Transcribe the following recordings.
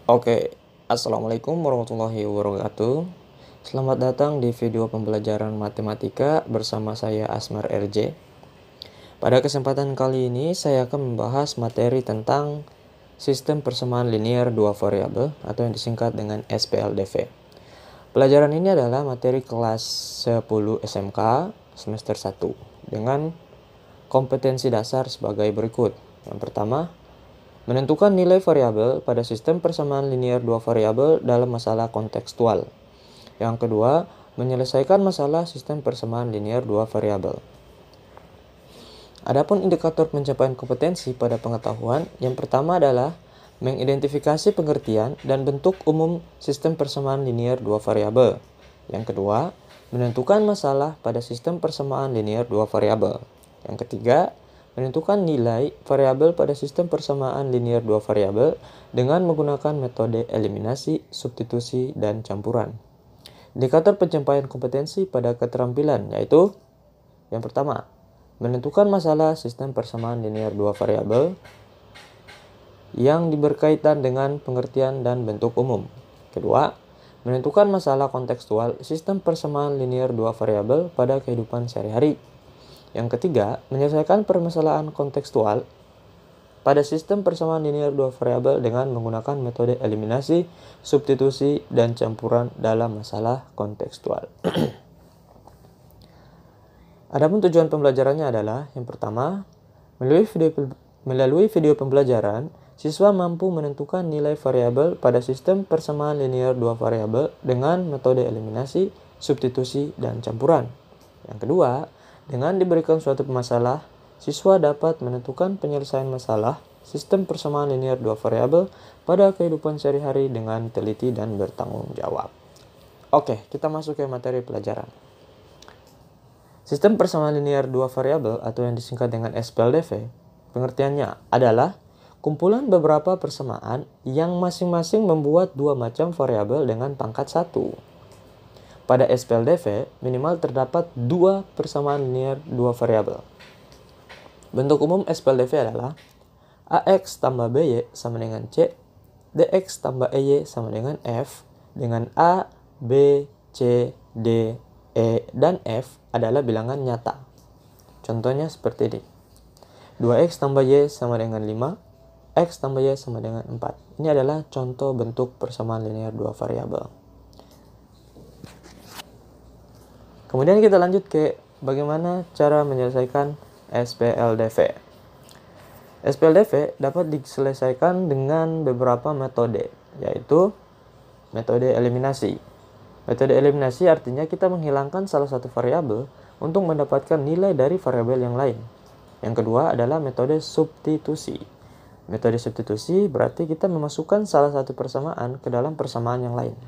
Oke, Assalamualaikum warahmatullahi wabarakatuh. Selamat datang di video pembelajaran matematika bersama saya Asmar RJ. Pada kesempatan kali ini saya akan membahas materi tentang sistem persamaan linear dua variabel atau yang disingkat dengan SPLDV. Pelajaran ini adalah materi kelas 10 SMK semester 1 dengan kompetensi dasar sebagai berikut. Yang pertama, menentukan nilai variabel pada sistem persamaan linear dua variabel dalam masalah kontekstual. Yang kedua, menyelesaikan masalah sistem persamaan linear dua variabel. Adapun indikator pencapaian kompetensi pada pengetahuan, yang pertama adalah mengidentifikasi pengertian dan bentuk umum sistem persamaan linear dua variabel. Yang kedua, menentukan masalah pada sistem persamaan linear dua variabel. Yang ketiga, menentukan nilai variabel pada sistem persamaan linear dua variabel dengan menggunakan metode eliminasi, substitusi, dan campuran. Indikator pencapaian kompetensi pada keterampilan yaitu yang pertama, menentukan masalah sistem persamaan linear dua variabel yang berkaitan dengan pengertian dan bentuk umum. Kedua, menentukan masalah kontekstual sistem persamaan linear dua variabel pada kehidupan sehari-hari. Yang ketiga, menyelesaikan permasalahan kontekstual pada sistem persamaan linear dua variabel dengan menggunakan metode eliminasi, substitusi, dan campuran dalam masalah kontekstual. Adapun tujuan pembelajarannya adalah yang pertama, melalui video pembelajaran, siswa mampu menentukan nilai variabel pada sistem persamaan linear dua variabel dengan metode eliminasi, substitusi, dan campuran. Yang kedua, dengan diberikan suatu masalah, siswa dapat menentukan penyelesaian masalah sistem persamaan linear dua variabel pada kehidupan sehari-hari dengan teliti dan bertanggung jawab. Oke, kita masuk ke materi pelajaran. Sistem persamaan linear dua variabel atau yang disingkat dengan SPLDV, pengertiannya adalah kumpulan beberapa persamaan yang masing-masing membuat dua macam variabel dengan pangkat 1. Pada SPLDV, minimal terdapat dua persamaan linear dua variabel. Bentuk umum SPLDV adalah AX tambah BY sama dengan C, DX tambah EY sama dengan F, dengan A, B, C, D, E, dan F adalah bilangan nyata. Contohnya seperti ini. 2X tambah Y sama dengan 5, X tambah Y sama dengan 4. Ini adalah contoh bentuk persamaan linear dua variabel. Kemudian kita lanjut ke bagaimana cara menyelesaikan SPLDV. SPLDV dapat diselesaikan dengan beberapa metode, yaitu metode eliminasi. Metode eliminasi artinya kita menghilangkan salah satu variabel untuk mendapatkan nilai dari variabel yang lain. Yang kedua adalah metode substitusi. Metode substitusi berarti kita memasukkan salah satu persamaan ke dalam persamaan yang lain.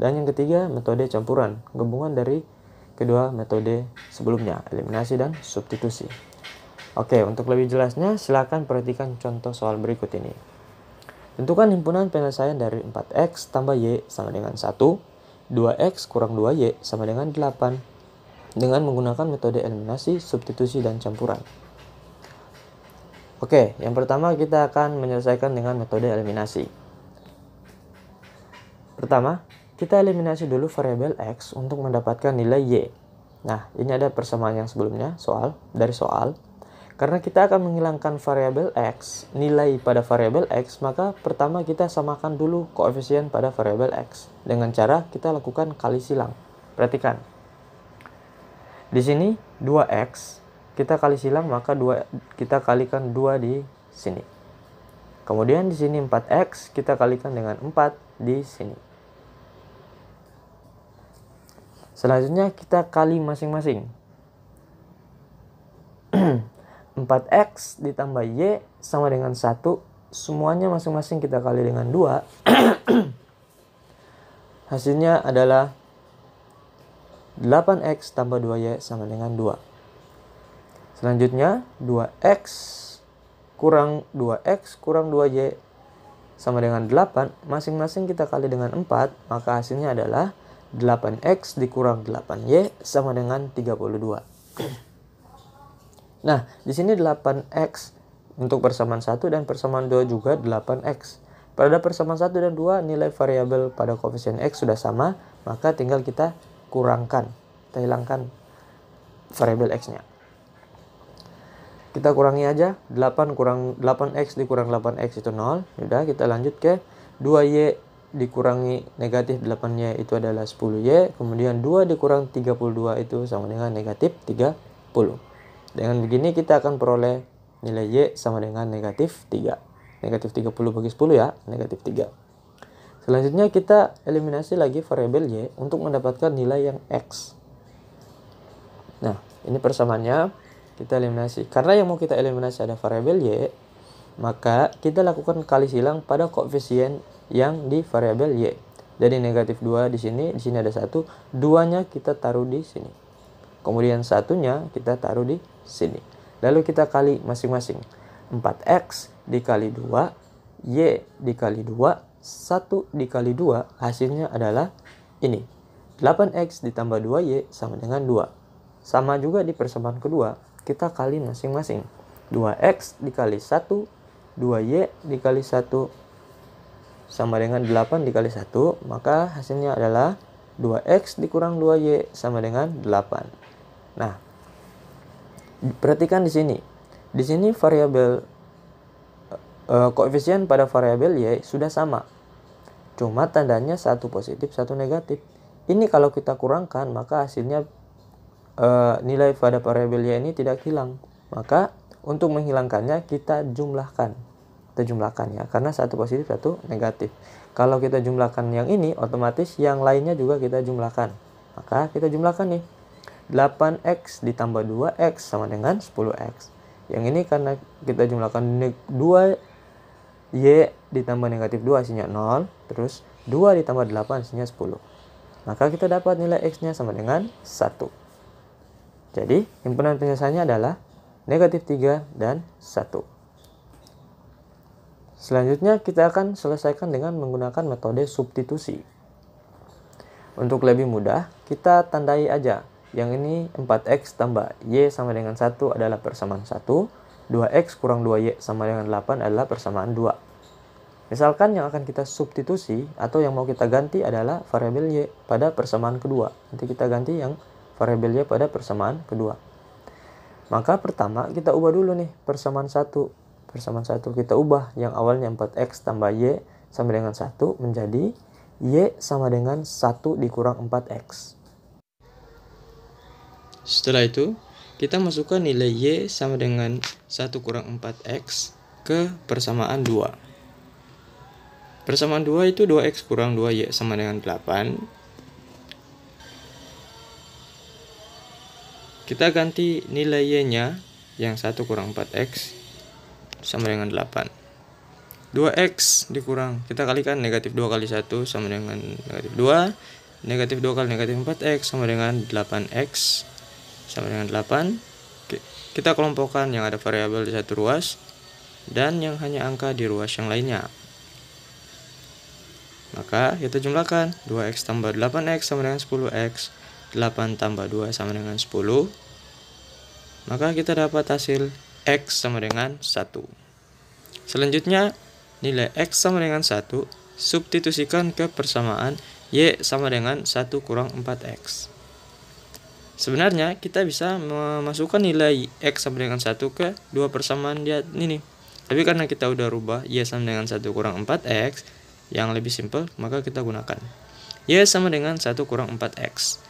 Dan yang ketiga, metode campuran, gabungan dari kedua metode sebelumnya, eliminasi dan substitusi. Oke, untuk lebih jelasnya silakan perhatikan contoh soal berikut ini. Tentukan himpunan penyelesaian dari 4x tambah y sama dengan 1, 2x kurang 2y sama dengan 8 dengan menggunakan metode eliminasi, substitusi, dan campuran. Oke, yang pertama kita akan menyelesaikan dengan metode eliminasi. Pertama, kita eliminasi dulu variabel x untuk mendapatkan nilai y. Nah, ini ada persamaan yang sebelumnya, dari soal. Karena kita akan menghilangkan variabel x, nilai pada variabel x, maka pertama kita samakan dulu koefisien pada variabel x. Dengan cara kita lakukan kali silang. Perhatikan. Di sini 2x, kita kali silang maka kita kalikan 2 di sini. Kemudian di sini 4x, kita kalikan dengan 4 di sini. Selanjutnya kita kali masing-masing. 4x ditambah y sama dengan 1. Semuanya masing-masing kita kali dengan 2. Hasilnya adalah 8x tambah 2y sama dengan 2. Selanjutnya 2x kurang 2y sama dengan 8. Masing-masing kita kali dengan 4. Maka hasilnya adalah 8x dikurang 8y sama dengan 32. Nah, di sini 8x untuk persamaan 1 dan persamaan 2 juga 8x. Pada persamaan 1 dan 2 nilai variabel pada koefisien X sudah sama, maka tinggal kita kurangkan, kita hilangkan variabel X-nya. Kita kurangi aja, 8X dikurang 8X itu 0. Yaudah, kita lanjut ke 2Y dikurangi negatif 8Y itu adalah 10Y. Kemudian 2 dikurang 32 itu sama dengan negatif 30. Dengan begini kita akan peroleh nilai Y sama dengan negatif 3. Negatif 30 bagi 10 ya, negatif 3. Selanjutnya kita eliminasi lagi variabel Y untuk mendapatkan nilai yang X. Nah, ini persamaannya kita eliminasi. Karena yang mau kita eliminasi ada variabel Y, maka kita lakukan kali silang pada koefisien yang di variabel Y. Jadi negatif 2 di sini ada 1, 2-nya kita taruh di sini. Kemudian 1-nya kita taruh di sini. Lalu kita kali masing-masing. 4X dikali 2, Y dikali 2, 1 dikali 2, hasilnya adalah ini. 8X ditambah 2Y sama dengan 2. Sama juga di persamaan kedua, kita kali masing-masing. 2X dikali 1, 2Y dikali 1, sama dengan 8 dikali 1, maka hasilnya adalah 2X dikurang 2Y sama dengan 8. Nah, perhatikan di sini. Di sini variabel koefisien pada variabel Y sudah sama. Cuma tandanya satu positif, satu negatif. Ini kalau kita kurangkan, maka hasilnya nilai pada variabel Y ini tidak hilang. Maka untuk menghilangkannya kita jumlahkan. Kita jumlahkan ya, karena satu positif, satu negatif. Kalau kita jumlahkan yang ini, otomatis yang lainnya juga kita jumlahkan. Maka kita jumlahkan nih. 8X ditambah 2X sama dengan 10X. Yang ini karena kita jumlahkan 2Y ditambah negatif 2 hasilnya 0. Terus 2 ditambah 8 hasilnya 10. Maka kita dapat nilai X-nya sama dengan 1. Jadi himpunan penyelesaiannya adalah negatif 3 dan 1. Selanjutnya kita akan selesaikan dengan menggunakan metode substitusi. Untuk lebih mudah, kita tandai aja. Yang ini 4X tambah Y sama dengan 1 adalah persamaan 1. 2X kurang 2Y sama dengan 8 adalah persamaan 2. Misalkan yang akan kita substitusi atau yang mau kita ganti adalah variabel Y pada persamaan kedua. Nanti kita ganti yang variabel Y pada persamaan kedua. Maka pertama kita ubah dulu nih persamaan 1. Persamaan 1 kita ubah yang awalnya 4X tambah Y sama dengan 1 menjadi Y sama dengan 1 dikurang 4X. Setelah itu, kita masukkan nilai Y sama dengan 1 kurang 4X ke persamaan 2. Persamaan 2 itu 2X kurang 2Y sama dengan 8. Kita ganti nilai Y-nya yang 1 kurang 4X sama dengan 8. 2X dikurang, kita kalikan negatif 2 kali 1 sama dengan negatif 2. Negatif 2 kali negatif 4X sama dengan 8X sama dengan 8. Kita kelompokkan yang ada variabel di satu ruas dan yang hanya angka di ruas yang lainnya. Maka kita jumlahkan 2X tambah 8X sama dengan 10X. 8 tambah 2 sama dengan 10. Maka kita dapat hasil X sama dengan 1. Selanjutnya nilai X sama dengan 1 substitusikan ke persamaan Y sama dengan 1 kurang 4X. Sebenarnya kita bisa memasukkan nilai X sama dengan 1 ke dua persamaan dia ini. Tapi karena kita udah rubah Y sama dengan 1 kurang 4X yang lebih simpel, maka kita gunakan Y sama dengan 1 kurang 4X.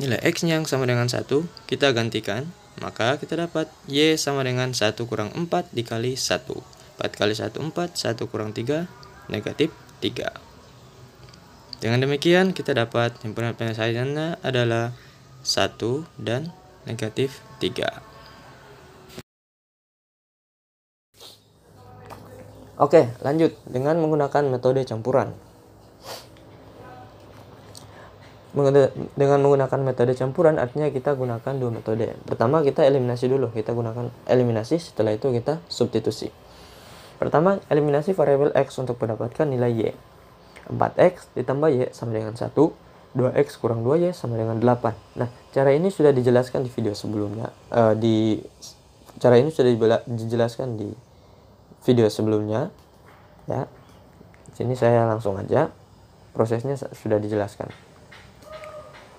Nilai X-nya yang sama dengan 1 kita gantikan, maka kita dapat Y sama dengan 1 kurang 4 dikali 1. 4 kali 1 4, 1 kurang 3 negatif 3. Dengan demikian kita dapat himpunan penyelesaiannya adalah 1 dan negatif 3. Oke, lanjut dengan menggunakan metode campuran. Dengan menggunakan metode campuran artinya kita gunakan dua metode. Pertama kita eliminasi dulu, kita gunakan eliminasi, setelah itu kita substitusi. Pertama, eliminasi variabel X untuk mendapatkan nilai Y. 4X ditambah Y sama dengan 1, 2X kurang 2Y sama dengan 8. Nah, cara ini sudah dijelaskan di video sebelumnya. Cara ini sudah dijelaskan di video sebelumnya. ya. Sini saya langsung aja, prosesnya sudah dijelaskan.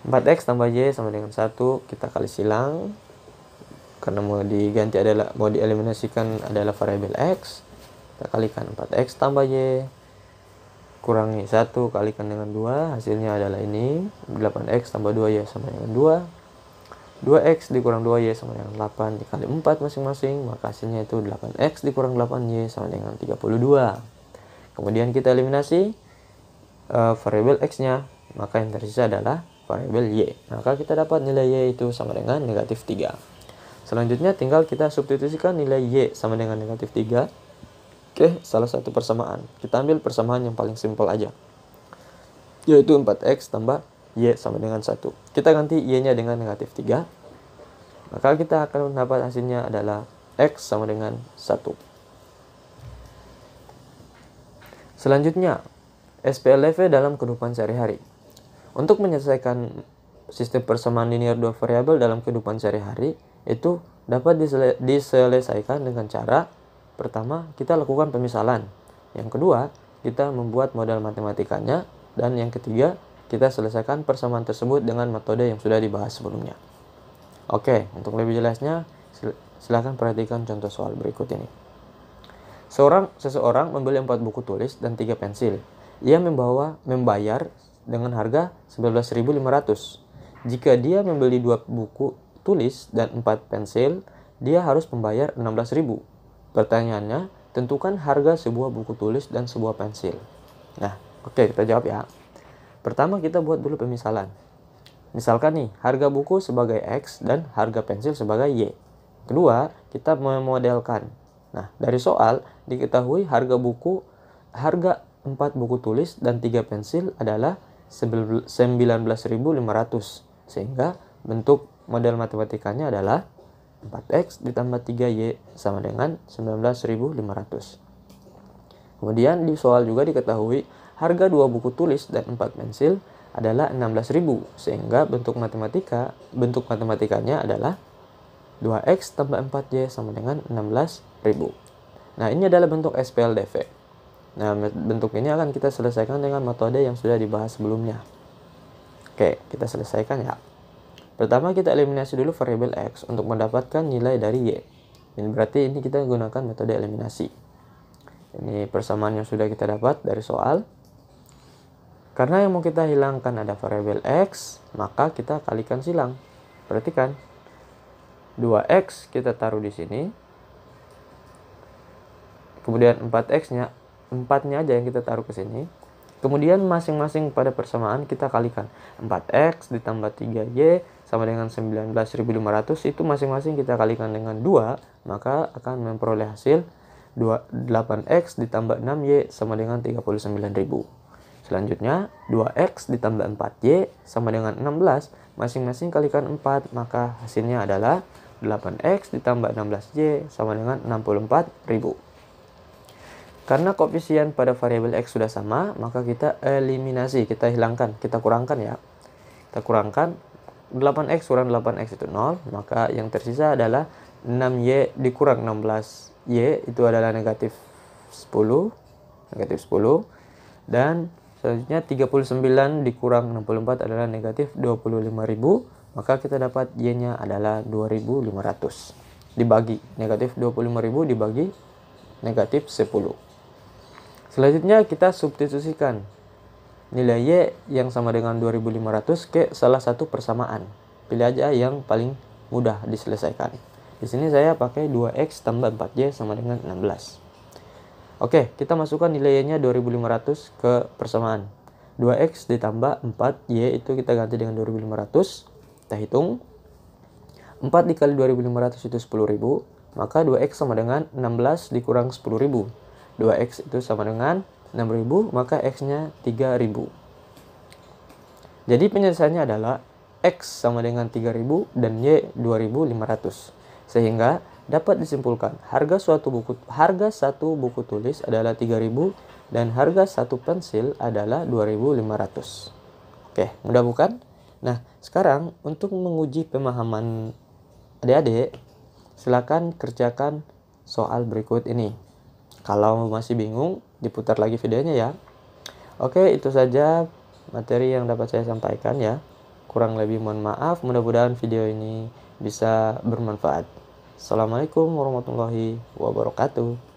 4x tambah y sama dengan 1, kita kali silang. Karena mau diganti adalah, mau dieliminasikan adalah variabel x, kita kalikan 4x tambah y kurangi 1 kalikan dengan 2, hasilnya adalah ini, 8x tambah 2y sama dengan 2. 2x dikurang 2y sama dengan 8 dikali 4 masing-masing, maka hasilnya itu 8x dikurang 8y sama dengan 32. Kemudian kita eliminasi variabel x-nya, maka yang tersisa adalah variabel y. Maka kita dapat nilai y itu sama dengan negatif 3. Selanjutnya tinggal kita substitusikan nilai y sama dengan negatif 3 ke salah satu persamaan. Kita ambil persamaan yang paling simpel aja, yaitu 4x tambah y sama dengan 1. Kita ganti y-nya dengan negatif 3. Maka kita akan mendapat hasilnya adalah x sama dengan 1. Selanjutnya, SPLDV dalam kehidupan sehari-hari. Untuk menyelesaikan sistem persamaan linear dua variabel dalam kehidupan sehari-hari, itu dapat diselesaikan dengan cara pertama, kita lakukan pemisalan. Yang kedua, kita membuat model matematikanya. Dan yang ketiga, kita selesaikan persamaan tersebut dengan metode yang sudah dibahas sebelumnya. Oke, untuk lebih jelasnya, silakan perhatikan contoh soal berikut ini. Seseorang membeli 4 buku tulis dan 3 pensil. Ia membayar dengan harga 11.500. Jika dia membeli 2 buku tulis dan 4 pensil, dia harus membayar 16.000. Pertanyaannya, tentukan harga sebuah buku tulis dan sebuah pensil. Nah, oke, kita jawab ya. Pertama kita buat dulu pemisalan. Misalkan nih, harga buku sebagai X dan harga pensil sebagai Y. Kedua, kita memodelkan. Nah, dari soal diketahui harga 4 buku tulis dan 3 pensil adalah 19.500. Sehingga bentuk model matematikanya adalah 4x ditambah 3y sama dengan 19.500. Kemudian di soal juga diketahui harga 2 buku tulis dan 4 pensil adalah 16.000. Sehingga bentuk matematikanya adalah 2x tambah 4y sama dengan 16.000. Nah, ini adalah bentuk SPLDV. Nah, bentuk ini akan kita selesaikan dengan metode yang sudah dibahas sebelumnya. Oke, kita selesaikan ya. Pertama kita eliminasi dulu variabel x untuk mendapatkan nilai dari y. Ini berarti ini kita gunakan metode eliminasi. Ini persamaan yang sudah kita dapat dari soal. Karena yang mau kita hilangkan ada variabel x, maka kita kalikan silang. Perhatikan. 2x kita taruh di sini. Kemudian 4x-nya, 4-nya aja yang kita taruh ke sini. Kemudian masing-masing pada persamaan kita kalikan. 4x ditambah 3y sama dengan 19.500, itu masing-masing kita kalikan dengan 2, maka akan memperoleh hasil 8x ditambah 6y sama dengan 39.000. Selanjutnya 2x ditambah 4y sama dengan 16, masing-masing kalikan 4, maka hasilnya adalah 8x ditambah 16y sama dengan 64.000. Karena koefisien pada variabel x sudah sama, maka kita eliminasi, kita hilangkan, kita kurangkan ya. Kita kurangkan 8x kurang 8x itu 0, maka yang tersisa adalah 6y dikurang 16y itu adalah negatif 10, dan selanjutnya 39 dikurang 64 adalah negatif 25.000, maka kita dapat y-nya adalah 2.500. Dibagi negatif 25.000 dibagi negatif 10. Selanjutnya kita substitusikan nilai y yang sama dengan 2.500 ke salah satu persamaan. Pilih aja yang paling mudah diselesaikan. Di sini saya pakai 2x tambah 4y sama dengan 16. Oke, kita masukkan nilai y-nya 2.500 ke persamaan. 2x ditambah 4y itu kita ganti dengan 2.500. Kita hitung. 4 dikali 2.500 itu 10.000. Maka 2x sama dengan 16 dikurang 10.000. 2x itu sama dengan 6.000, maka x-nya 3.000. Jadi penyelesaiannya adalah x sama dengan 3.000 dan y 2.500. Sehingga dapat disimpulkan harga satu buku tulis adalah 3.000 dan harga satu pensil adalah 2.500. Oke, mudah bukan? Nah, sekarang untuk menguji pemahaman adik-adik, silakan kerjakan soal berikut ini. Kalau masih bingung, diputar lagi videonya ya. Oke, itu saja materi yang dapat saya sampaikan ya. Kurang lebih mohon maaf, mudah-mudahan video ini bisa bermanfaat. Assalamualaikum warahmatullahi wabarakatuh.